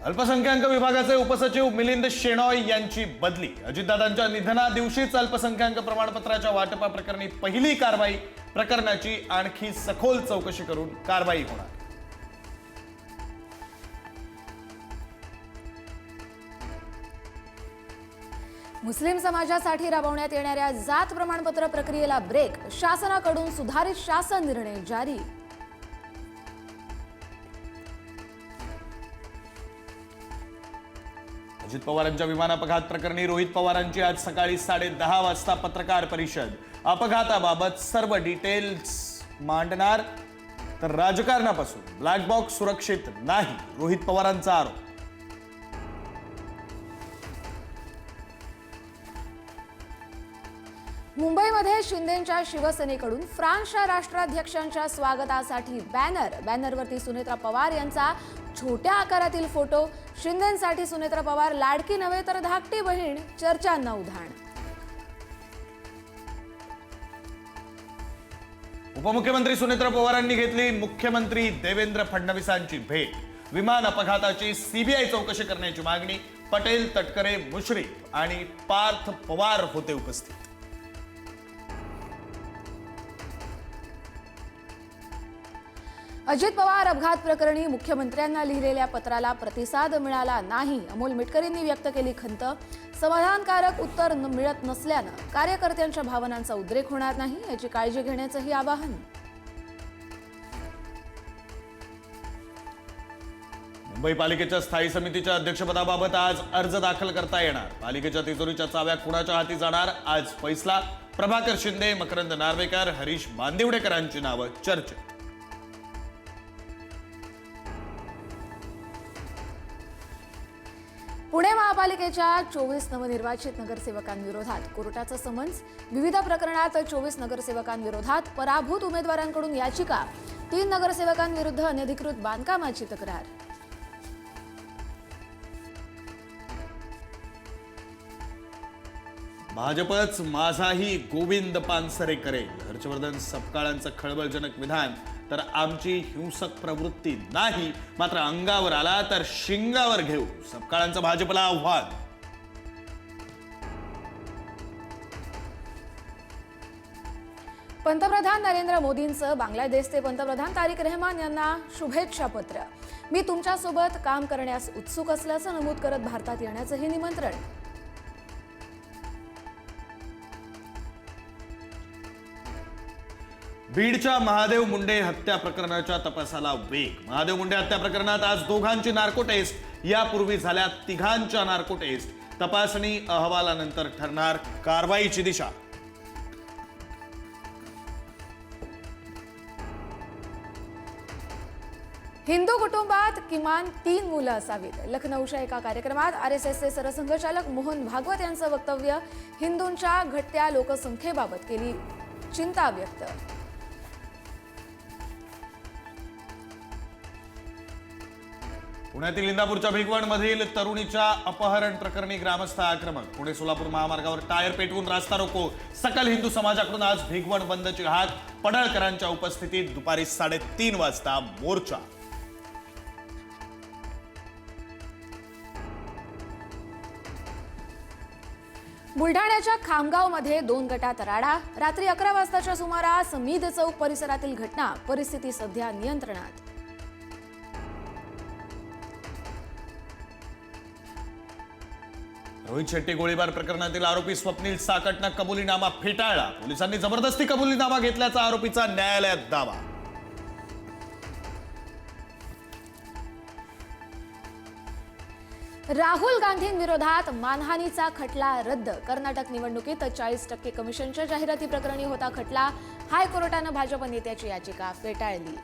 अल्पसंख्याक विभागाचे उपसचिव मिलिंद शेणॉय यांची बदली। अजितदादांच्या निधनादिवशीच अल्पसंख्याक प्रमाणपत्राच्या वाटपाप्रकरणी पहिली कारवाई। प्रकरणाची आणखी सखोल चौकशी करून कारवाई होणार। मुस्लिम समाजासाठी राबवण्यात येणाऱ्या जात प्रमाणपत्र प्रक्रियेला ब्रेक। शासनाकडून सुधारित शासन निर्णय जारी। अजित पवारांच्या विमान अपघात प्रकरणी रोहित पवारांची आज सकाळी 10:30 वाजता पत्रकार परिषद। अपघाताबाबत सर्व डिटेल्स मांडणार, तर राजकारणापासून ब्लॅक बॉक्स सुरक्षित नाही, रोहित पवारांचा आरोप। मुंबईमध्ये शिंदेंच्या शिवसेनेकडून फ्रान्सच्या राष्ट्राध्यक्षांच्या स्वागतासाठी बॅनरवरती सुनेत्रा पवार यांचा छोट्या आकारातील फोटो। शिंदेंसाठी सुनेत्रा पवार लाडकी नव्हे तर धाकटी बहीण, चर्चांना उधाण। उपमुख्यमंत्री सुनेत्रा पवारांनी घेतली मुख्यमंत्री देवेंद्र फडणवीसांची भेट। विमान अपघाताची सीबीआय चौकशी करण्याची मागणी। पटेल, तटकरे, मुश्रीफ आणि पार्थ पवार होते उपस्थित। अजित पवार अपघात प्रकरणी मुख्यमंत्र्यांना लिहिलेल्या पत्राला प्रतिसाद मिळाला नाही। अमोल मिटकरींनी व्यक्त केली खंत। समाधानकारक उत्तर मिळत नसल्यानं कार्यकर्त्यांच्या भावनांचा उद्रेक होणार नाही याची काळजी घेण्याचंही आवाहन। मुंबई पालिकेच्या स्थायी समितीच्या अध्यक्षपदाबाबत आज अर्ज दाखल करता येणार। पालिकेच्या तिजोरीच्या चाव्या कुणाच्या हाती जाणार, आज फैसला। प्रभाकर शिंदे, मकरंद नार्वेकर, हरीश बांदिवडेकरांची नावं चर्चेत। पुणे महापालिकेच्या 24 नवनिर्वाचित नगरसेवकांविरोधात कोर्टाचं समन्स। विविध प्रकरणात 24 नगरसेवकांविरोधात पराभूत उमेदवारांकडून याचिका। 3 नगरसेवकांविरुद्ध अनधिकृत बांधकामाची तक्रार। भाजपच माझाही गोविंद पानसरे करेल। हर्षवर्धन सपकाळांचं खळबळजनक विधान। तर आमची हिंसक प्रवृत्ती नाही, मात्र अंगावर आला तर शिंगावर घेऊ, सपकाळांचं भाजपला आव्हान। पंतप्रधान नरेंद्र मोदींचं बांगलादेशचे पंतप्रधान तारिक रहमान यांना शुभेच्छा पत्र। मी तुमच्यासोबत काम करण्यास उत्सुक असल्याचं नमूद करत भारतात येण्याचंही निमंत्रण। बीडच्या महादेव मुंडे हत्या प्रकरणाच्या तपासाला वेग। महादेव मुंडे हत्या प्रकरणात आज दोघांची नार्को टेस्ट। यापूर्वी झाल्या तिघांच्या नार्को टेस्ट। तपासणी अहवालानंतर ठरणार कारवाईची दिशा। हिंदू कुटुंबात किमान 3 मुलं असावीत। लखनौच्या एका कार्यक्रमात आरएसएसचे सरसंघचालक मोहन भागवत यांचं वक्तव्य। हिंदूंच्या घटत्या लोकसंख्येबाबत केली चिंता व्यक्त। पुण्यातील इंदापूरच्या भिगवणमधील तरुणीच्या अपहरण प्रकरणी ग्रामस्थ आक्रमक। पुणे सोलापूर महामार्गावर टायर पेटवून रास्ता रोको। सकल हिंदू समाजाकडून आज भिगवण बंदची हाक। पडळकरांच्या उपस्थितीत दुपारी 3:30 वाजता मोर्चा। बुलढाण्याच्या खामगावमध्ये 2 गटात राडा। रात्री 11 वाजताच्या सुमारास मीद चौक परिसरातील घटना। परिस्थिती सध्या नियंत्रणात। रोहित शेट्टी गोळीबार प्रकरणातील आरोपी स्वप्नील साकटनं कबुलीनामा फेटाळला। पोलिसांनी जबरदस्ती कबुलीनामा घेतल्याचा आरोपीचा न्यायालयात दावा। राहुल गांधींविरोधात मानहानीचा खटला रद्द। कर्नाटक निवडणुकीत 40% कमिशनच्या जाहिराती प्रकरणी होता खटला। हायकोर्टानं भाजप नेत्याची याचिका फेटाळली।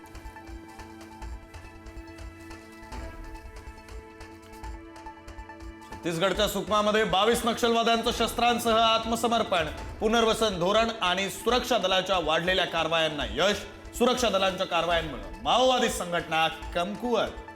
छत्तीसगडच्या सुकमामध्ये 22 नक्षलवाद्यांचं शस्त्रांसह आत्मसमर्पण। पुनर्वसन धोरण आणि सुरक्षा दलाच्या वाढलेल्या कारवायांना यश। सुरक्षा दलांच्या कारवायांमुळे माओवादी संघटना कमकुवत।